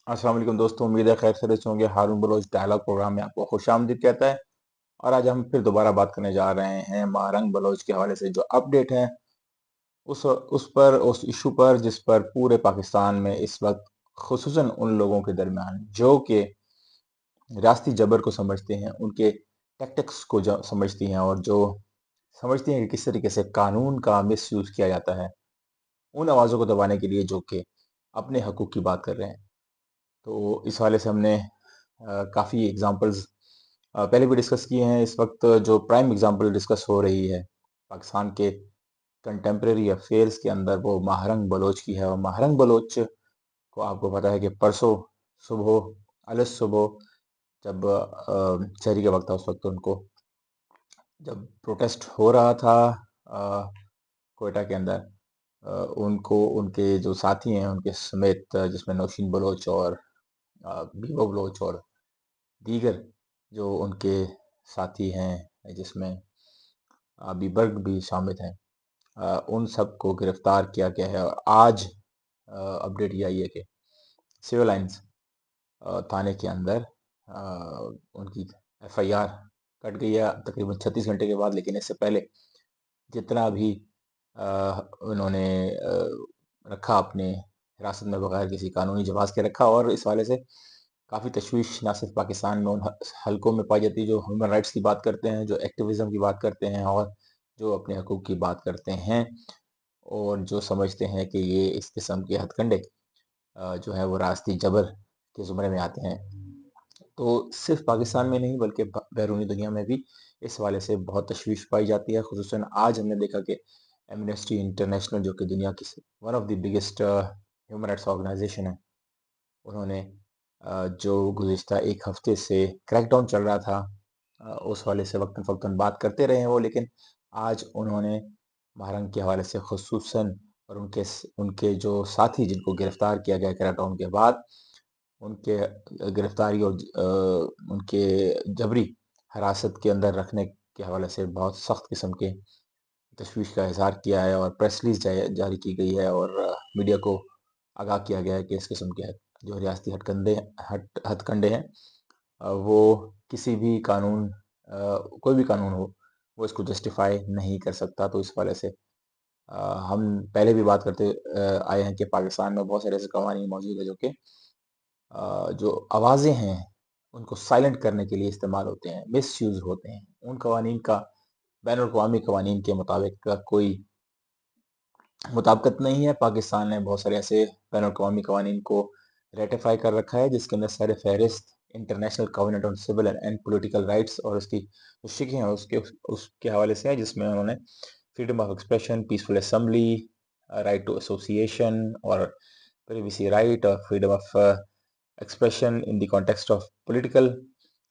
अस्सलाम वालेकुम दोस्तों, उम्मीद है खैर खैरियत से होंगे। हारून बलोच डायलॉग प्रोग्राम में आपको खुशामदीद कहता है। और आज हम फिर दोबारा बात करने जा रहे हैं महारंग बलोच के हवाले से जो अपडेट है उस इशू पर जिस पर पूरे पाकिस्तान में इस वक्त खुसूसन उन लोगों के दरमियान जो कि रियासती जबर को समझते हैं, उनके टैक्टिक्स को समझती हैं और जो समझती हैं कि किस तरीके से कानून का मिस यूज किया जाता है उन आवाज़ों को दबाने के लिए जो कि अपने हकूक़ की बात कर रहे हैं। तो इस हवाले से हमने काफ़ी एग्जांपल्स पहले भी डिस्कस किए हैं। इस वक्त जो प्राइम एग्जांपल डिस्कस हो रही है पाकिस्तान के कंटेम्प्रेरी अफेयर्स के अंदर वो महारंग बलोच की है। और महारंग बलोच को आपको पता है कि परसों सुबह अलस सुबह जब शहरी का वक्त था, उस वक्त उनको जब प्रोटेस्ट हो रहा था कोयटा के अंदर, उनको उनके जो साथी हैं उनके समेत, जिसमें नौशीन बलोच और बीबो बलोच और दीगर जो उनके साथी हैं, जिसमें बीबर्ग भी शामिल हैं, उन सब को गिरफ्तार किया गया है। और आज अपडेट ये आई है कि सिविल लाइंस थाने के अंदर उनकी एफआईआर कट गई है तकरीबन 36 घंटे के बाद। लेकिन इससे पहले जितना भी उन्होंने रखा अपने हिरासत में बगैर किसी कानूनी जवाज़ के रखा, और इस हवाले से काफ़ी तशवीश ना सिर्फ पाकिस्तान में उन हलकों में पाई जाती है जो ह्यूमन राइट्स की बात करते हैं, जो एक्टिविज्म की बात करते हैं और जो अपने हकूक़ की बात करते हैं, और जो समझते हैं कि ये इस किस्म के हथकंडे जो है वो राष्ट्रीय जबर के ज़ुमरे में आते हैं। तो सिर्फ पाकिस्तान में नहीं बल्कि बैरूनी दुनिया में भी इस हवाले से बहुत तशवीश पाई जाती है। खुसूसन आज हमने देखा कि एमनेस्टी इंटरनेशनल, जो कि दुनिया की one of the biggest human rights organisation है, उन्होंने जो गुज़िश्ता एक हफ्ते से क्रैकडाउन चल रहा था, उस हवाले से वक्तन फ़वक्तन बात करते रहे हैं वो। लेकिन आज उन्होंने महारंग के हवाले से खुसूसन और उनके जो साथी जिनको गिरफ्तार किया गया क्रैकडाउन के बाद, उनके गिरफ्तारी और उनके जबरी हिरासत के अंदर रखने के हवाले से बहुत सख्त किस्म के तशवीश का इजहार किया है और प्रेस रिलीज जारी की गई है और मीडिया को आगाह किया गया है कि इस किस्म के जो रियासती हथकंडे हैं, वो किसी भी कानून, कोई भी कानून हो, वो इसको जस्टिफाई नहीं कर सकता। तो इस हवाले से हम पहले भी बात करते आए हैं कि पाकिस्तान में बहुत सारे ऐसे कवानीन मौजूद है जो कि जो आवाज़ें हैं उनको साइलेंट करने के लिए इस्तेमाल होते हैं, मिस यूज़ होते हैं। उन कवानीन का बैनुल अक़वामी कवानीन के मुताबिक का कोई मुताबिकत नहीं है। पाकिस्तान ने बहुत सारे ऐसे बैनुल अक़वामी कवानीन को रेटिफाई कर रखा है जिसके अंदर सर फहरिस्त international covenant on civil and political rights और उसकी जो शिकें हैं उसके हवाले से है, जिसमें उन्होंने freedom of expression, peaceful assembly, right to association और प्रिवेसी राइट और freedom of expression in the context of political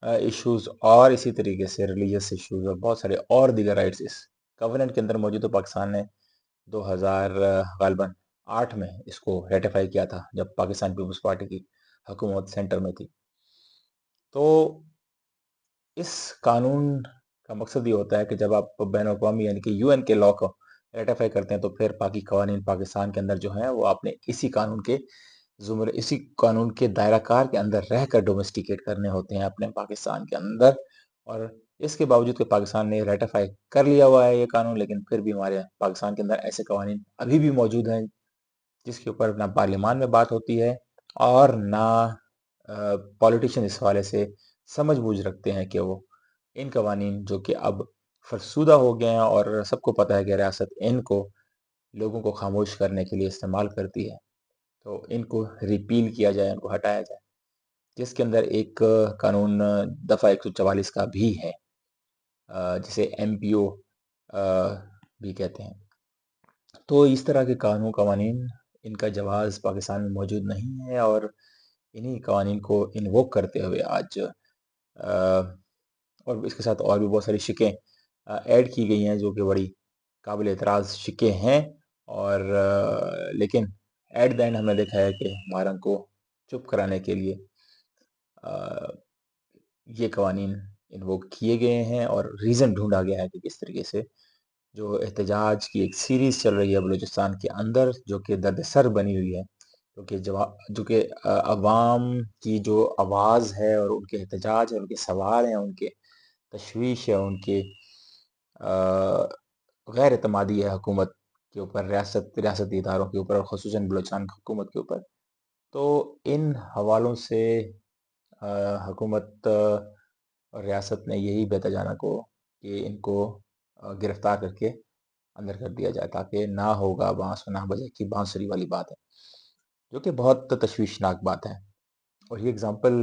issues और इसी तरीके से रिलीजियस इश्यूज और बहुत सारे और दीगर राइट्स इस कवेनेंट के अंदर मौजूद। तो पाकिस्तान ने 2000 गालबन 8 में इसको रेटिफाई किया था जब पाकिस्तान पीपल्स पार्टी की हुकूमत सेंटर में थी। तो इस कानून का मकसद ये होता है कि जब आप बैन-अ-अक़वामी यानी कि यूएन के लॉ को रेटिफाई करते हैं तो फिर बाकी कवानीन पाकिस्तान के अंदर जो हैं वो आपने इसी कानून के दायरा कार के अंदर रहकर डोमेस्टिकेट करने होते हैं अपने पाकिस्तान के अंदर। और इसके बावजूद कि पाकिस्तान ने रेटिफाई कर लिया हुआ है ये कानून, लेकिन फिर भी हमारे पाकिस्तान के अंदर ऐसे कवानीन अभी भी मौजूद हैं जिसके ऊपर ना पार्लियामान में बात होती है और ना पॉलिटिशियन इस हवाले से समझ बूझ रखते हैं कि वो इन कवानीन जो कि अब फरसुदा हो गए हैं और सबको पता है कि रियासत इनको लोगों को खामोश करने के लिए इस्तेमाल करती है, तो इनको रिपील किया जाए, इनको हटाया जाए। जिसके अंदर एक कानून दफ़ा 144 का भी है, जिसे एमपीओ भी कहते हैं। तो इस तरह के कवानीन, इनका जवाज़ पाकिस्तान में मौजूद नहीं है और इन्हीं कवानीन को इन्वोक करते हुए आज और इसके साथ और भी बहुत सारी शिकें ऐड की गई हैं जो कि बड़ी काबिल एतराज़ शिकें हैं। और लेकिन एट द एंड हमने देखा है कि महारंग को चुप कराने के लिए ये कवानीन इन्वोक किए गए हैं और रीज़न ढूंढा गया है कि किस तरीके से जो एहतजाज की एक सीरीज़ चल रही है बलूचिस्तान के अंदर जो कि दर्द सर बनी हुई है, جو کہ عوام کی جو آواز ہے اور ان کے احتجاج ہے، ان کے سوال ہیں، ان کے تشویش ہے، ان کے غیر اعتمادی ہے حکومت کے اوپر، ریاستی اداروں کے اوپر، اور خصوصاً بلوچستان کی حکومت کے اوپر. تو ان حوالوں سے حکومت اور ریاست نے یہی بہتر جانا کو کہ ان کو گرفتار کر کے اندر کر دیا جائے، تاکہ نہ ہوگا بانس و نہ بجے کی بانسری والی بات ہے، جو کہ بہت تشویشناک بات ہے. اور یہ اگزامپل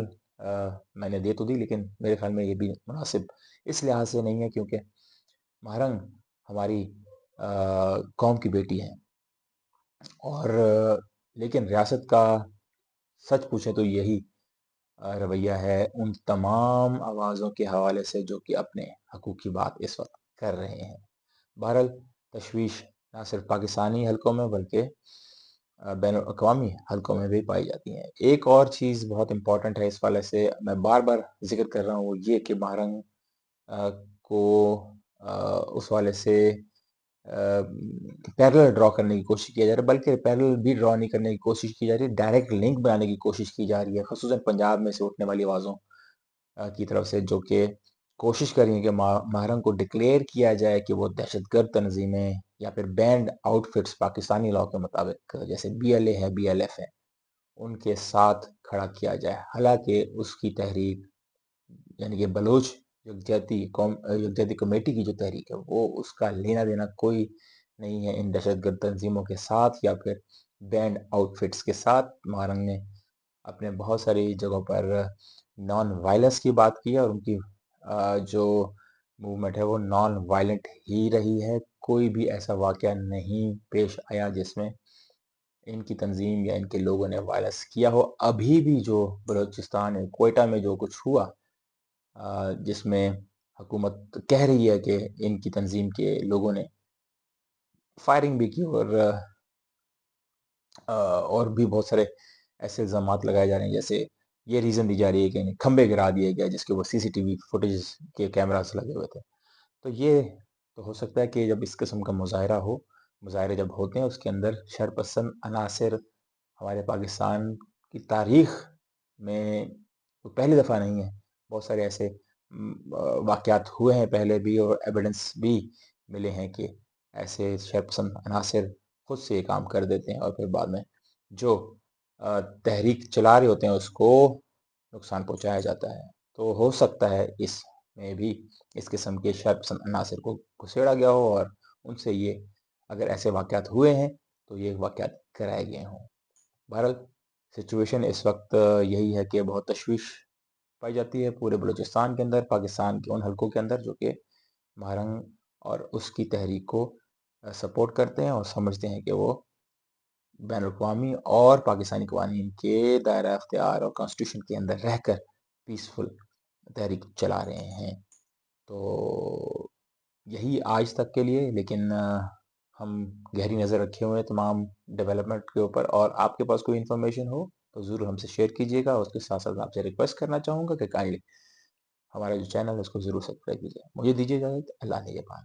میں نے دے تو دی، لیکن میرے خیال میں یہ بھی مناسب اس لحاظ سے نہیں ہے کیونکہ مہرنگ ہماری قوم کی بیٹی ہے. اور لیکن ریاست کا سچ پوچھیں تو یہی رویہ ہے ان تمام آوازوں کے حوالے سے جو کہ اپنے حقوق کی بات اس وقت کر رہے ہیں. بہرحال تشویش نہ صرف پاکستانی حلقوں میں بلکہ بین الاقوامی حلقوں میں بھی پائی جاتی ہیں. ایک اور چیز بہت امپورٹنٹ ہے اس والے سے، میں بار بار ذکر کر رہا ہوں، وہ یہ کہ مہرنگ کو اس والے سے پیرل ڈرا کرنے کی کوشش کی جا رہی ہے، بلکہ پیرل بھی ڈرا نہیں کرنے کی کوشش کی جا رہی ہے، ڈائریکٹ لنک بنانے کی کوشش کی جا رہی ہے، خصوصاً پنجاب میں سے اٹھنے والی آوازوں کی طرف سے، جو کہ کوشش کر رہی ہیں کہ مہرنگ کو ڈکلیئر کیا جائے کہ وہ دہشت گرد تنظیمیں یا پھر banned outfits Pakistani law کے مطابق جیسے بی ایل اے ہے، بی ایل ایف ہے، ان کے ساتھ کھڑا کیا جائے. حالانکہ اس کی تحریک، یعنی کہ بلوچ یکجہتی کمیٹی کی جو تحریک ہے، وہ اس کا لینا دینا کوئی نہیں ہے ان دہشت گرد تنظیموں کے ساتھ یا پھر بینڈ آؤٹ فٹس کے ساتھ. مہرنگ نے اپنے بہت ساری جگہوں پر نان وائلنس کی بات کی ہے، اور ان کی جو موومنٹ ہے وہ نان وائلنٹ ہی رہی ہے. کوئی بھی ایسا واقعہ نہیں پیش آیا جس میں ان کی تنظیم یا ان کے لوگوں نے وائلنس کیا ہو. ابھی بھی جو بلوچستان کوئٹہ میں جو کچھ ہوا، جس میں حکومت کہہ رہی ہے کہ ان کی تنظیم کے لوگوں نے فائرنگ بھی کی، اور بھی بہت سارے ایسے الزامات لگائے جا رہے ہیں، جیسے یہ ریزن دی جا رہی ہے کہ کھمبے گرا دیے گئے جس کے وہ سی سی ٹی وی فوٹیج کے کیمراز لگے ہوئے تھے. تو یہ تو ہو سکتا ہے کہ جب اس قسم کا مظاہرے جب ہوتے ہیں، اس کے اندر شرپسند عناصر ہمارے پاکستان کی تاریخ میں پہلی دفعہ نہیں ہے، بہت سارے ایسے واقعات ہوئے ہیں پہلے بھی، اور ایویڈنس بھی ملے ہیں کہ ایسے شرپسند عناصر خود سے یہ کام کر دیتے ہیں، اور پھر بعد میں جو تحریک چلا رہے ہوتے ہیں اس کو نقصان پہنچایا جاتا ہے. تو ہو سکتا ہے اس میں بھی اس قسم کے شرپسند عناصر کو گھسیڑا گیا ہو، اور ان سے یہ اگر ایسے واقعات ہوئے ہیں تو یہ واقعات کرائے گئے ہوں. بہرحال سچویشن اس وقت یہی ہے کہ بہت تشویش پائی جاتی ہے پورے بلوچستان کے اندر، پاکستان کے ان حلقوں کے اندر جو کہ مہرنگ اور اس کی تحریک کو سپورٹ کرتے ہیں اور سمجھتے ہیں کہ وہ بین الاقوامی اور پاکستانی قوانین کے دائرہ اختیار اور کانسٹیٹیوشن کے اندر رہ کر پیسفل تحریک چلا رہے ہیں. تو یہی آج تک کے لیے، لیکن ہم گہری نظر رکھے ہوئے ہیں تمام ڈیولپمنٹ کے اوپر، اور آپ کے پاس کوئی انفارمیشن ہو تو ضرور ہم سے شیئر کیجیے گا. اس کے ساتھ ساتھ آپ سے ریکویسٹ کرنا چاہوں گا کہ کائنڈلی ہمارا جو چینل ہے اس کو ضرور سبسکرائب کیجیے. مجھے دیجیے اجازت. اللہ نگہبان.